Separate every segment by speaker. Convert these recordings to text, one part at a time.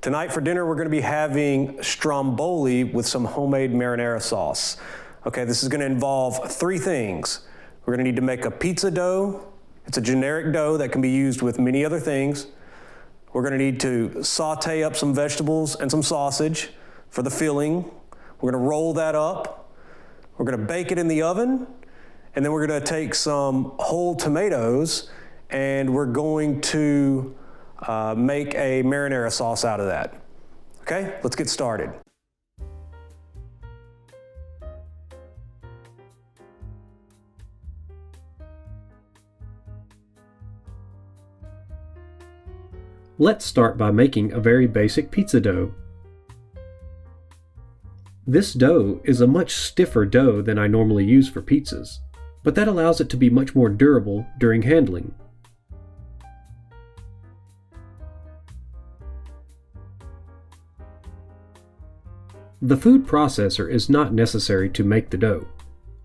Speaker 1: Tonight for dinner, we're going to be having Stromboli with some homemade marinara sauce. Okay, this is going to involve three things. We're going to need to make a pizza dough. It's a generic dough that can be used with many other things. We're going to need to saute up some vegetables and some sausage for the filling. We're going to roll that up. We're going to bake it in the oven. And then we're going to take some whole tomatoes and we're going to make a marinara sauce out of that. Okay, let's get started.
Speaker 2: Let's start by making a very basic pizza dough. This dough is a much stiffer dough than I normally use for pizzas, but that allows it to be much more durable during handling. The food processor is not necessary to make the dough.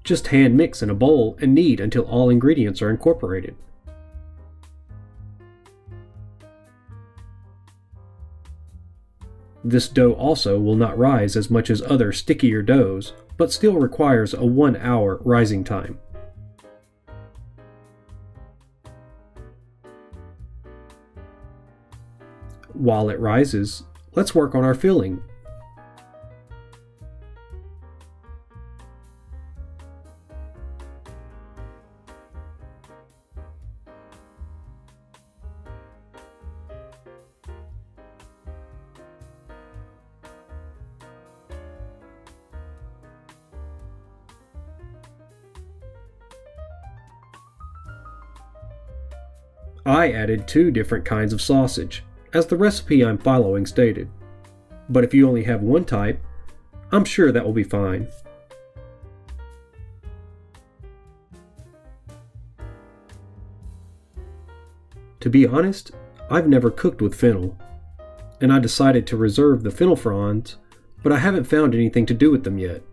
Speaker 2: Just hand mix in a bowl and knead until all ingredients are incorporated. This dough also will not rise as much as other stickier doughs, but still requires a 1-hour rising time. While it rises, let's work on our filling. I added 2 different kinds of sausage, as the recipe I'm following stated. But if you only have one type, I'm sure that will be fine. To be honest, I've never cooked with fennel, and I decided to reserve the fennel fronds, but I haven't found anything to do with them yet.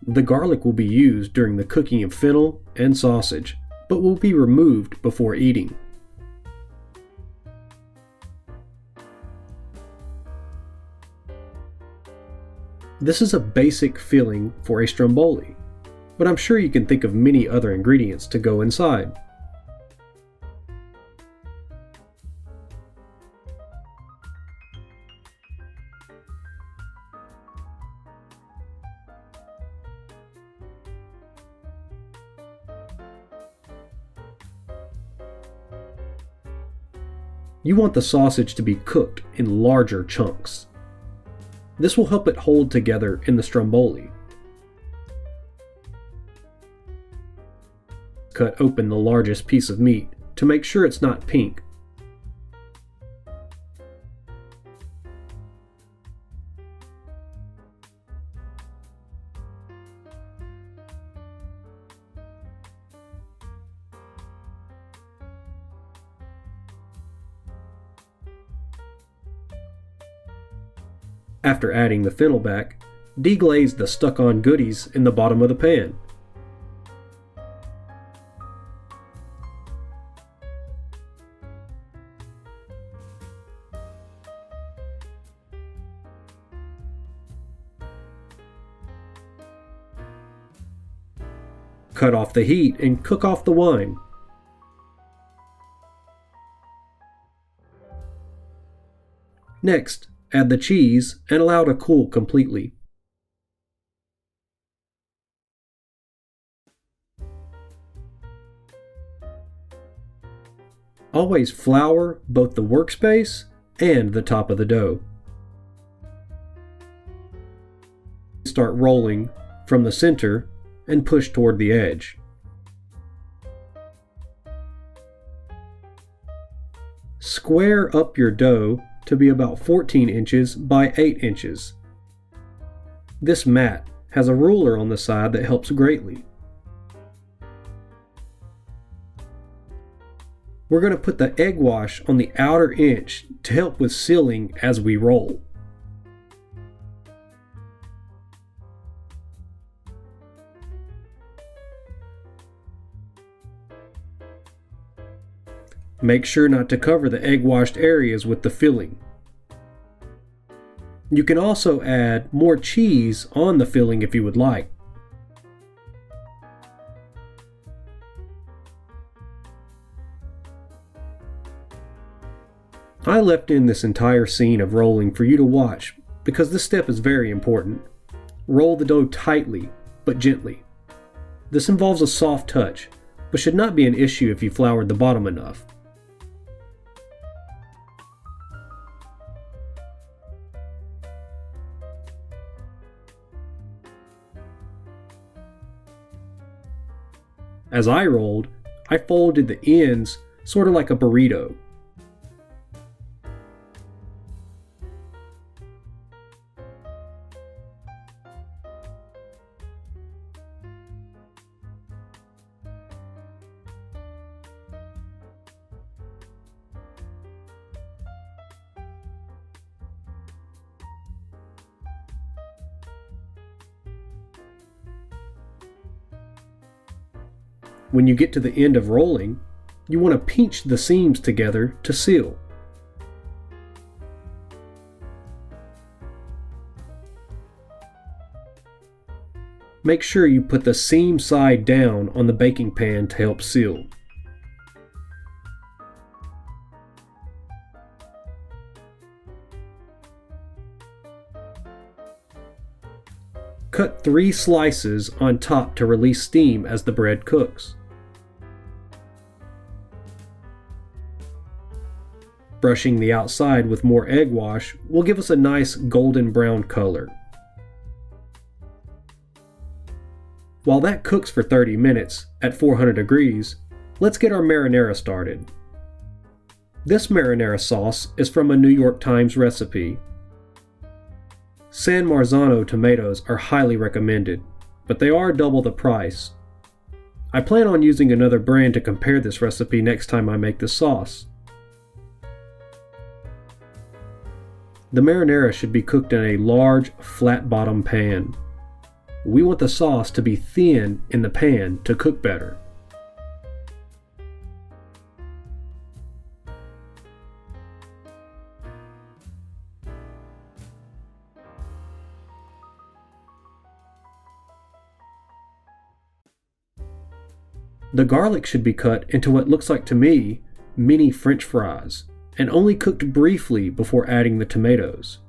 Speaker 2: The garlic will be used during the cooking of fennel and sausage, but will be removed before eating. This is a basic filling for a stromboli, but I'm sure you can think of many other ingredients to go inside. You want the sausage to be cooked in larger chunks. This will help it hold together in the stromboli. Cut open the largest piece of meat to make sure it's not pink. After adding the fennel back, deglaze the stuck-on goodies in the bottom of the pan. Cut off the heat and cook off the wine. Next, add the cheese and allow to cool completely. Always flour both the workspace and the top of the dough. Start rolling from the center and push toward the edge. Square up your dough to be about 14 inches by 8 inches. This mat has a ruler on the side that helps greatly. We're going to put the egg wash on the outer inch to help with sealing as we roll. Make sure not to cover the egg-washed areas with the filling. You can also add more cheese on the filling if you would like. I left in this entire scene of rolling for you to watch because this step is very important. Roll the dough tightly, but gently. This involves a soft touch, but should not be an issue if you floured the bottom enough. As I rolled, I folded the ends sort of like a burrito. When you get to the end of rolling, you want to pinch the seams together to seal. Make sure you put the seam side down on the baking pan to help seal. Cut 3 slices on top to release steam as the bread cooks. Brushing the outside with more egg wash will give us a nice golden brown color. While that cooks for 30 minutes at 400 degrees, let's get our marinara started. This marinara sauce is from a NYTimes recipe. San Marzano tomatoes are highly recommended, but they are double the price. I plan on using another brand to compare this recipe next time I make the sauce. The marinara should be cooked in a large, flat-bottom pan. We want the sauce to be thin in the pan to cook better. The garlic should be cut into what looks like to me mini French fries, and only cooked briefly before adding the tomatoes.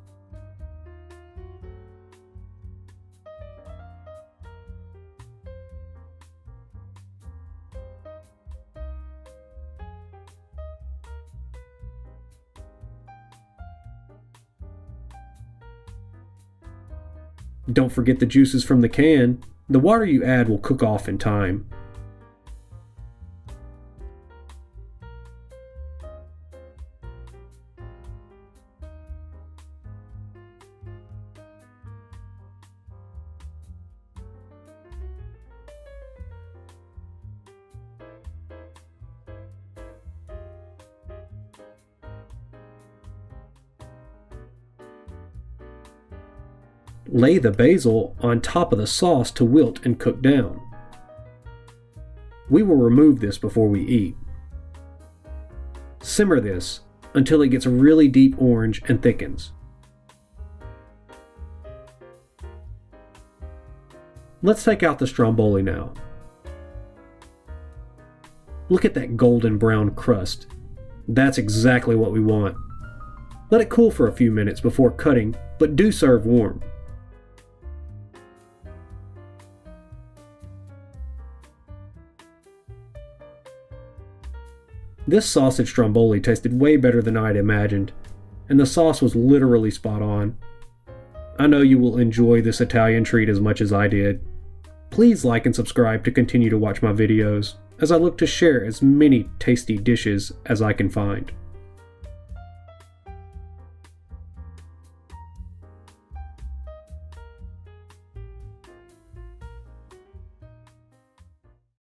Speaker 2: Don't forget the juices from the can. The water you add will cook off in time. Lay the basil on top of the sauce to wilt and cook down. We will remove this before we eat. Simmer this until it gets really deep orange and thickens. Let's take out the stromboli now. Look at that golden brown crust. That's exactly what we want. Let it cool for a few minutes before cutting, but do serve warm. This sausage stromboli tasted way better than I'd imagined, and the sauce was literally spot on. I know you will enjoy this Italian treat as much as I did. Please like and subscribe to continue to watch my videos, as I look to share as many tasty dishes as I can find.